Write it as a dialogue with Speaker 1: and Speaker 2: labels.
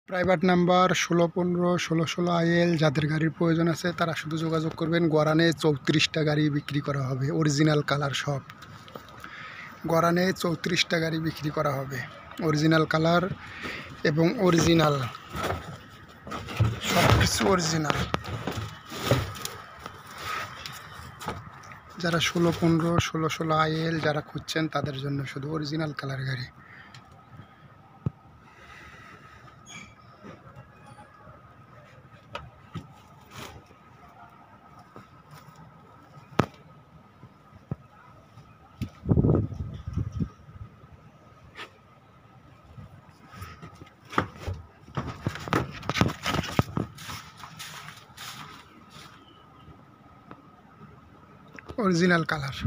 Speaker 1: Private number 1615 1616 IL যাদের গাড়ির প্রয়োজন আছে তারা শুধু যোগাযোগ করবেন। গরানে 34টা গাড়ি বিক্রি করা হবে, অরিজিনাল কালার সব। গরানে 34টা গাড়ি বিক্রি করা হবে, অরিজিনাল কালার এবং অরিজিনাল সব কিছু অরিজিনাল। যারা 1615 1616 IL যারা খুঁজছেন তাদের জন্য শুধু অরিজিনাল কালার গাড়ি। Original colour.